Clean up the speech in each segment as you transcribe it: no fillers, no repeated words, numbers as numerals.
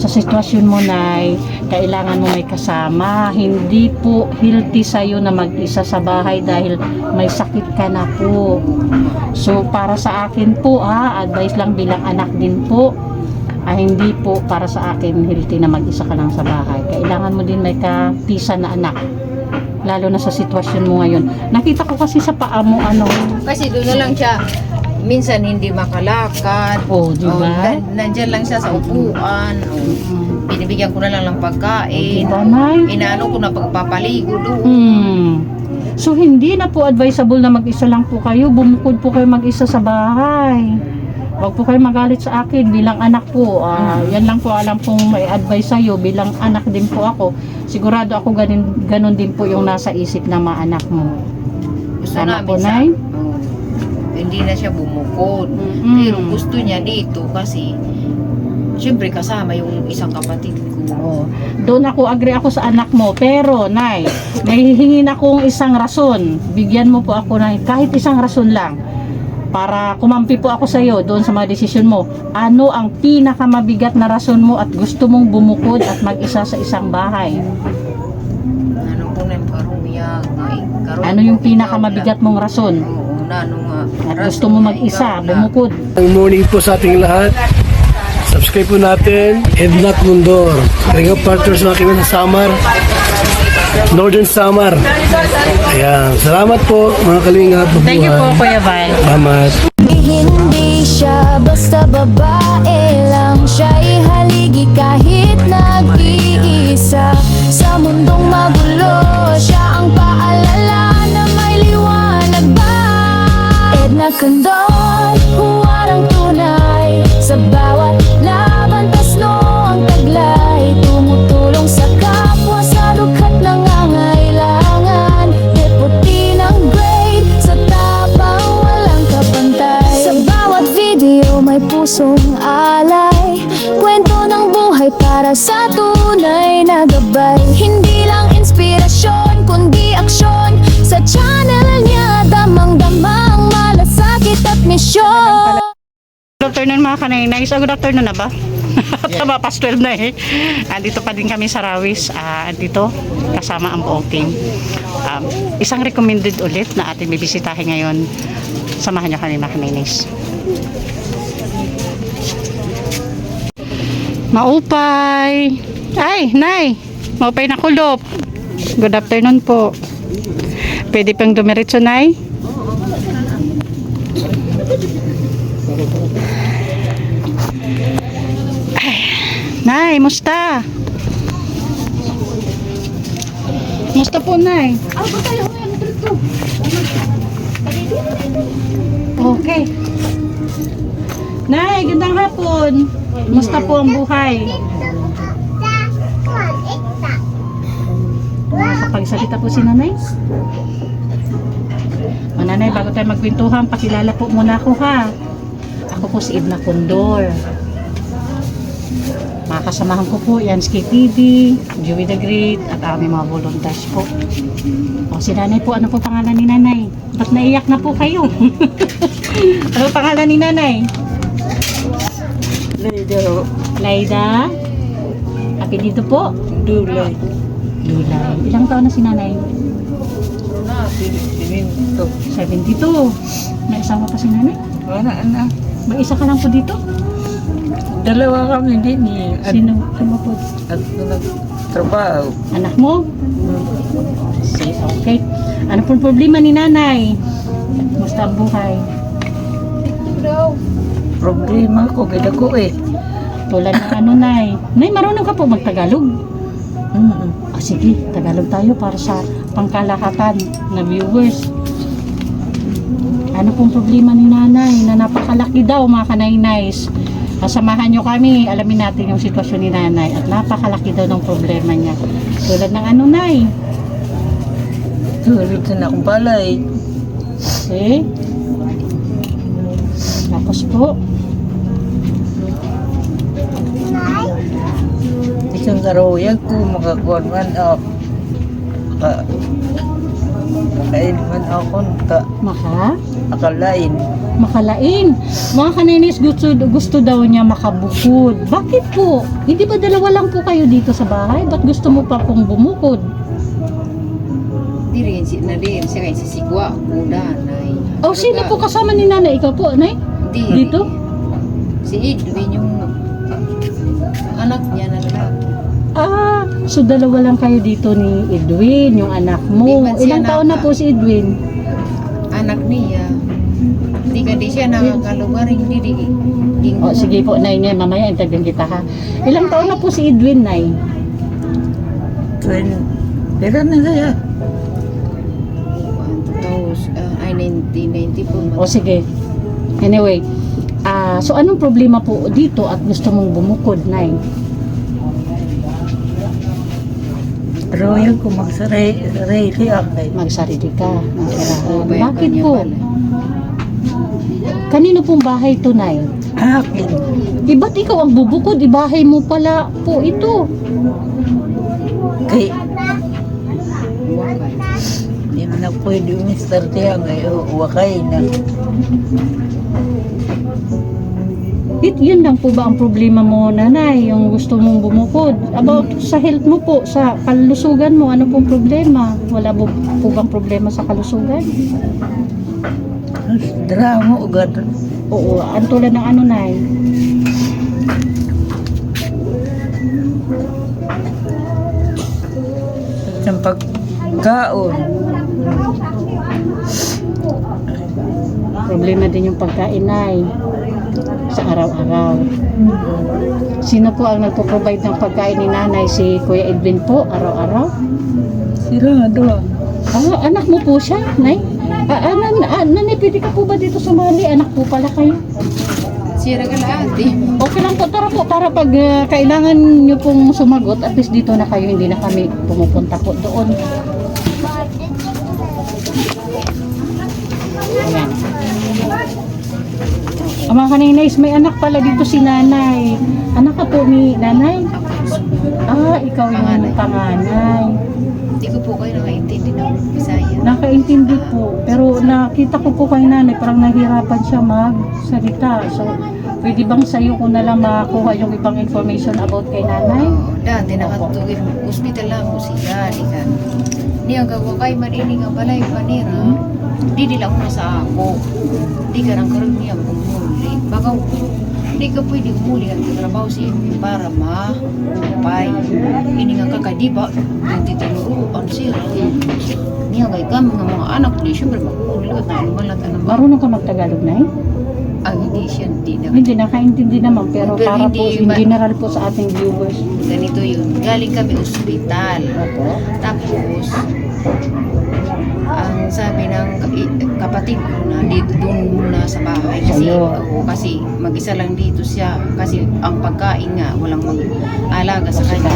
sa sitwasyon mo, Nay, kailangan mo may kasama. Hindi po healthy sa'yo na mag-isa sa bahay dahil may sakit ka na po. So, para sa akin po, advice lang bilang anak din po, hindi po para sa akin healthy na mag-isa ka lang sa bahay. Kailangan mo din may kapisa na anak. Lalo na sa sitwasyon mo ngayon. Nakita ko kasi sa paa mo, Kasi doon na lang siya. Minsan hindi makalakad. Diba? Nandyan lang siya sa upuan. Binibigyan ko na lang ng pagkain. Diba, Nay? Inaano ko na pagpapaligo doon. So, hindi na po advisable na mag-isa lang po kayo. Bumukod po kayo mag-isa sa bahay. Huwag po kayo magalit sa akin bilang anak po. Yan lang po alam kong may advice sa'yo. Bilang anak din po ako. Sigurado ako ganun din po yung nasa isip ng mga anak mo. Gusto Anak namin po, Nay? Hindi na siya bumukod. Pero gusto niya dito kasi siyempre kasama yung isang kapatid ko. Doon ako, agree ako sa anak mo. Pero, Nay, may hihingin akong isang rason. Bigyan mo po ako ng kahit isang rason lang. Para kumampi po ako sa iyo doon sa mga desisyon mo. Ano ang pinakamabigat na rason mo at gusto mong bumukod at mag-isa sa isang bahay? Ano po na yung karumiyag? Ano yung pinakamabigat mong rason? At gusto mo mag-isa, bumukod. Good morning po sa ating lahat. Subscribe po natin, Ednat Mundor. Ring of Partners na kami sa Samar, Northern Samar. Ayan, salamat po mga kalingap. Thank you po, Kuya Val. Salamat. Hindi siya basta babae lang, siya'y haligi kahit nag-iisa. Sa mundong magulo, siya ang paalala na may liwanag ba. Edna Condon, huwarang tunay. Sa bawat laban, tasno ang taglay. Tumutulong sa kapwa sa dukhat nangangailangan. Deputy ng grade, sa tapang walang kapantay. Sa bawat video may pusong alay. Kwento ng buhay para sa tunay na gabay. Hindi lang inspirasyon, kundi aksyon. Sa channel niya, damang-damang malasakit at misyon. Good afternoon mga kanainay. Good afternoon na ba? Tama, past 12 na eh. Andito pa din kami sa Rawis. Andito kasama ang buong team. Isang recommended ulit na ating bibisitahin ngayon. Samahan niyo kami mga kanainays. Maupay! Ay, Nay! Maupay na kulop. Good afternoon po. Pwede pang dumiretso, Nay? Nay, musta? Musta po, Nay? Okay. Nay, gandang hapon. Musta po ang buhay? Nakakapagsalita po si Nanay? O Nanay, bago tayo magkwentuhan, pakilala po muna ako ha. Ako po si Edna Condor. Mga kasamahan ko po, yan si TV, Joey the Great, at aming mga volunteers po. O si Nanay po, ano po pangalan ni Nanay? Ba't naiyak na po kayo? Ano pangalan ni Nanay? Laida. Laida? Apelido po? Dulay. Dulay. Ilang taon na si Nanay? 72. May asawa pa si Nanay? Wala na. May isa ka lang po dito? Dalawa kami din eh. Sino po? At nagtrabaho. Anak mo? Okay. Ano pong problema ni Nanay? Musta ang buhay? Problema ko, ganda ko eh. Tulad ng ano, Nay? Nay, marunong ka po magtagalog? Sige, Tagalog tayo para sa pangkalahatan na viewers. Ano pong problema ni Nanay na napakalaki daw mga kanainays? Kasamahan nyo kami, alamin natin yung sitwasyon ni Nanay at napakalaki daw ng problema niya. Tulad ng ano, Nay? Tulad na akong balay. Okay. Tapos po, Isang karuyag ko makakuha man up. Kain man ako ta akalain. Makalain. Mga kaninis, gusto daw niya makabukod. Bakit po? Hindi ba dalawa lang po kayo dito sa bahay? Ba't gusto mo pa pong bumukod? Di rin siya kayo sisigwa, kuda, nay. O, sino po kasama ni nanay? Ikaw po, nay? Di. Dito? Si Edwin yung anak niya na lalaki. Ah, so dalawa lang kayo dito ni Edwin, yung anak mo. Di man siya Ilang taon na po si Edwin? Anak niya. Di siya nakakalugar, hindi. O, sige po, nay niya. Mamaya interview kita ha. Ilang taon na po si Edwin, nay? Pero na siya. 1994. O, sige. Anyway, so anong problema po dito at gusto mong bumukod, nay? Pero yung kung magsarili ako. Magsarili ka. Oo, Bakit niya po? pala. Kanino pong bahay to, nay? Akin. Ba't ikaw ang bubukod? Bahay mo pala po ito. Kay hindi mo na pwede Mr. Tiang ay wakay na. Yun lang po ba ang problema mo, nanay? Yung gusto mong bumukod? About sa health mo po, sa kalusugan mo, ano pong problema? Wala po bang problema sa kalusugan? Drama ugat. Oo, ang tulad ng ano, nay? Sa pagkaon. Problema din yung pagkain, nay, sa araw-araw. Sino po ang nagpo-provide ng pagkain ni nanay? Si Kuya Edwin po, araw-araw? Sila doon. Anak mo po siya, nay? Nanay, pwede ka po ba dito sumali? Anak po pala kayo. Siya nagalaati. Okay lang po, tara po, para pag kailangan nyo pong sumagot, at least dito na kayo, hindi na kami pumupunta po doon. Ayan. Mga kaninays, may anak pala dito si nanay. Anak ka po ni nanay? Ikaw yung panganay. Hindi ko po kayo nakaintindi ng Bisaya. Nakaintindi po, pero nakita ko po kay nanay, parang nahihirapan siya magsalita. So, pwede bang sa'yo ko na lang makakuha yung ibang information about kay nanay? Dati nakatugin hospital lang ko siya. Di ang gawa kay marinig ang balay panira. Di nila ko na sa ako. Di ka nang karoon niya umuli. Baka di ka pwede umuli ang trabaho siya para mapay. Ini nga kakay, di ba? Hindi tinuruan siya. Niya kay kami ng mga anak niya, syempre makulit na malat na ba? Marunong ka magtagalog, nay? Hindi siya, hindi na. Hindi, nakaintindi naman, pero Pero para po hindi in ma- general po sa ating viewers. Ganito yun. Galing kami ospital. Tapos, ang sabi ng kapatid ko na dito doon muna sa bahay kasi kasi mag-isa lang dito siya kasi ang pagkain nga walang mag-alaga sa kanya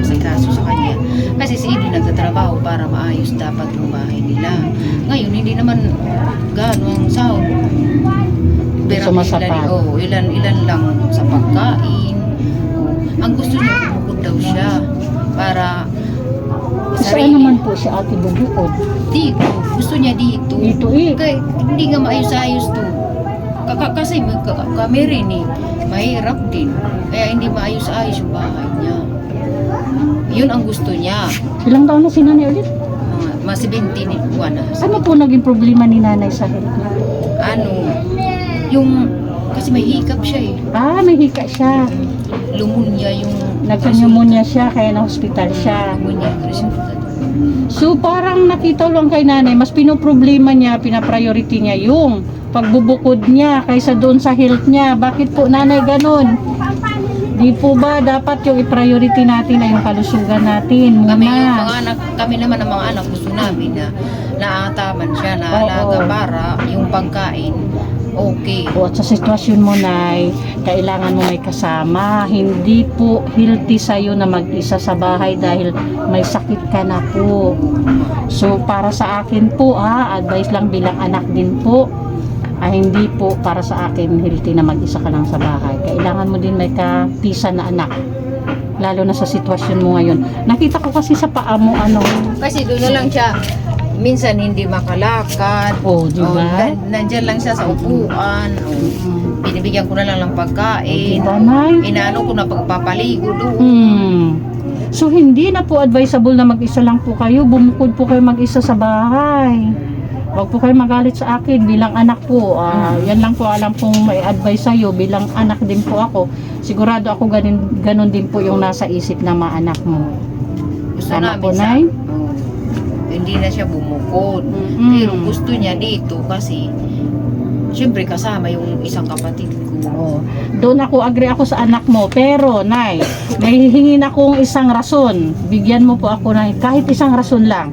sa kaso sa kanya kasi si Edwin nagtatrabaho para maayos dapat yung bahay nila ngayon hindi naman gaano ang sahod pero Sumasapat. ilan lang sa pagkain ang gusto niya bumukod daw siya para Saan naman po si ate bubukod? dito, gusto niya dito. Dito eh. Kaya hindi nga maayos-ayos to. Kasi kami rin eh, mahirap din. Kaya hindi maayos-ayos yung bahay niya. Yun ang gusto niya. Ilang taon na si nanay ulit? Mga 17 buwan na. Ano po naging problema ni nanay sa health niya? Yung, kasi may hikap siya eh. May hika siya. Lumunya yung... Nagka-pneumonia siya, kaya na-hospital siya. Lumunya yung resulta. So parang nakita lang kay nanay, mas pinoproblema niya, pinapriority niya yung pagbubukod niya kaysa doon sa health niya. Bakit po nanay ganon? Di po ba dapat yung i-priority natin ay yung kalusugan natin muna? Kami naman ang mga anak gusto namin na naataman siya, naalaga para yung pagkain okay. O at sa sitwasyon mo, nay, kailangan mo may kasama. Hindi po healthy sa'yo na mag-isa sa bahay dahil may sakit ka na po. So para sa akin po advice lang bilang anak din po, hindi po para sa akin healthy na mag-isa ka lang sa bahay. Kailangan mo din may kapisan na anak. Lalo na sa sitwasyon mo ngayon. Nakita ko kasi sa paa mo Kasi doon na lang siya minsan hindi makalakad. Oh, di ba? Nandyan lang siya sa upuan. Binibigyan ko na lang ng pagkain. Diba, Nay? Inaano ko na pagpapaligo doon. So, hindi na po advisable na mag-isa lang po kayo. Bumukod po kayo mag-isa sa bahay. Huwag po kayo magalit sa akin bilang anak po. Yan lang po alam kong may advice sa'yo. Bilang anak din po ako. Sigurado ako ganun din po yung nasa isip ng mga anak mo. Gusto Tama namin po, sa... Nay? Oo. Hindi na siya bumukod. Pero gusto niya dito kasi siyempre kasama yung isang kapatid ko. Doon ako, agree ako sa anak mo. Pero, Nay, may hihingin akong isang rason. Bigyan mo po ako ng kahit isang rason lang.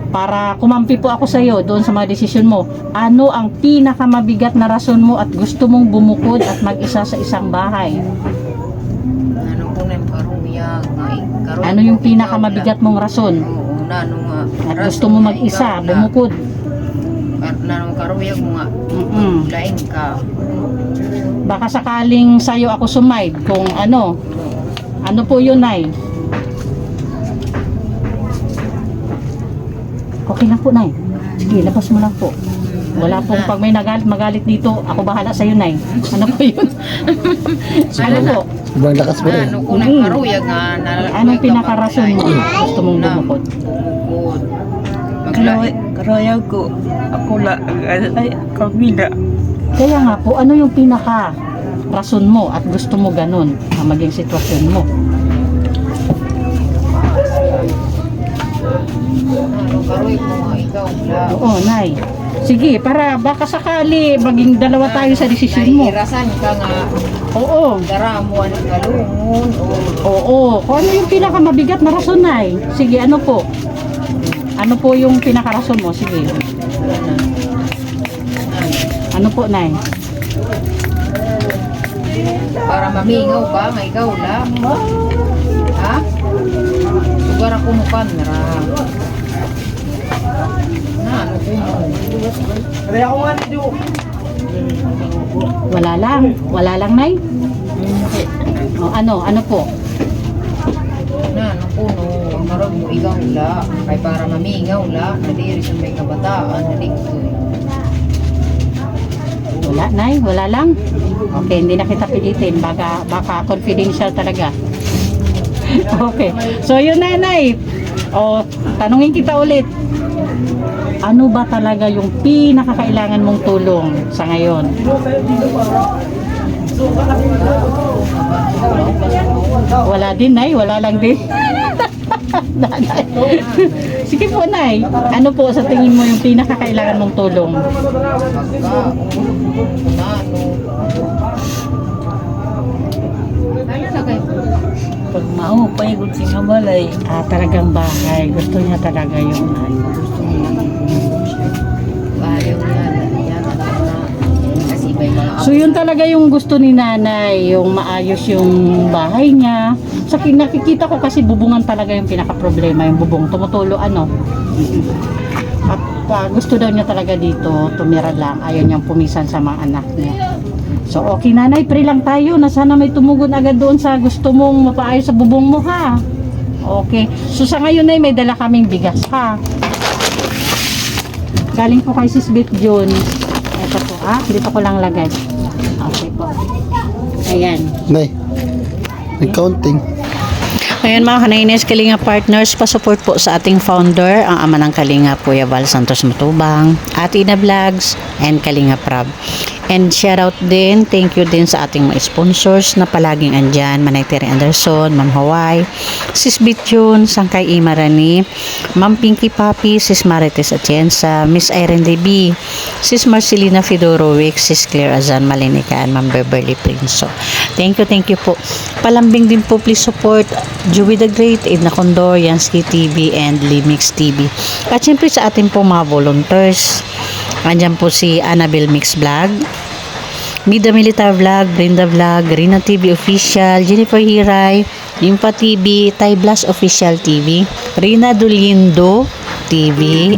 Para kumampi po ako sa iyo doon sa mga desisyon mo. Ano ang pinakamabigat na rason mo at gusto mong bumukod at mag-isa sa isang bahay? Ano ko na yung karuyag. Ano yung pinakamabigat mong rason? Oo, nano nga. At gusto mo mag-isa, bumukod? Nano karuyag mo nga. Laing ka. Baka sakaling sa'yo ako sumide kung ano po yun, Nay? Okay lang po, Nay. Sige, labas mo lang po. Wala pong pag may magalit dito, ako bahala sa'yo, Nay. Ano po yun? Ano po? Ibang lakas pa rin. Ano ko ng karuyag nga. Anong pinakarason mo? Gusto mong bumukod? Bumukod. Maglaing. Karayag ko. Ako lang. Ay, kabila. Kaya nga po, ano yung pinaka rason mo at gusto mo ganun ang maging sitwasyon mo? Ano karuyag mo nga ikaw. Oo, Nay. Sige, para baka sakali maging dalawa tayo sa desisyon mo. Nahihirasan ka nga. Oo. Daramuan ng galungon. Oo. Kung ano yung pinakamabigat na rason, Nay? Sige, ano po? Ano po yung pinakarason mo? Sige. Ano po, Nay? Para mamingaw ka nga ikaw lang. Ha? Sugar ako mo kamera. Na, ano ko mo? Wala lang, Nay? O, ano po? Na, ano ko no? Ang karoon mo ikaw la. Kay para mamingaw la. Nadiri sa may kabataan. Naligtoy. Wala, Nay? Wala lang? Okay, hindi na kita pilitin. Baka confidential talaga. Okay. So, yun, Nay. O, tanungin kita ulit. Ano ba talaga yung pinakakailangan mong tulong sa ngayon? Wala din, Nay? Wala lang din? Sige po, Nay. Ano po sa tingin mo yung pinakakailangan mong tulong? Pag maupay, kung singabalay. Talagang bahay. Gusto niya talaga yung So yun talaga yung gusto ni nanay, yung maayos yung bahay niya. Sa nakikita ko kasi bubungan talaga yung pinaka-problema, yung bubong. Tumutulo At gusto daw niya talaga dito, tumira lang. Ayaw niyang pumisan sa mga anak niya. So okay, nanay, pray lang tayo na sana may tumugon agad doon sa gusto mong mapaayos sa bubong mo, ha? Okay. So sa ngayon, nay, may dala kaming bigas, ha? Galing po kay Sis Beth June. Ito po, dito ko lang lagay. Okay po. Ayan. Nay, may counting. Ayan mga Kanaines Kalinga Partners, pasupport po sa ating founder, ang ama ng Kalinga, Kuya Val Santos Matubang, Ate Ina Vlogs, and Kalinga Prab. And shout out din, thank you din sa ating mga sponsors na palaging andyan, Manay Terry Anderson, Ma'am Hawaii, Sis Bitchun, Sangkay Imarani, Ma'am Pinky Papi, Sis Marites Atienza, Miss Irene DB, Sis Marcelina Fedorovic, Sis Claire Azan Malinican, Ma'am Beverly Prinso. Thank you po. Palambing din po, please support Joey the Great, Edna Condor, Yansky TV, and Limix TV. At syempre sa ating po mga volunteers, andyan po si Annabelle Mix Vlog, Mida Militar Vlog, Brenda Vlog, Rina TV Official, Jennifer Hiray, Limpa TV, Tay Blas Official TV, Rina Dolindo TV.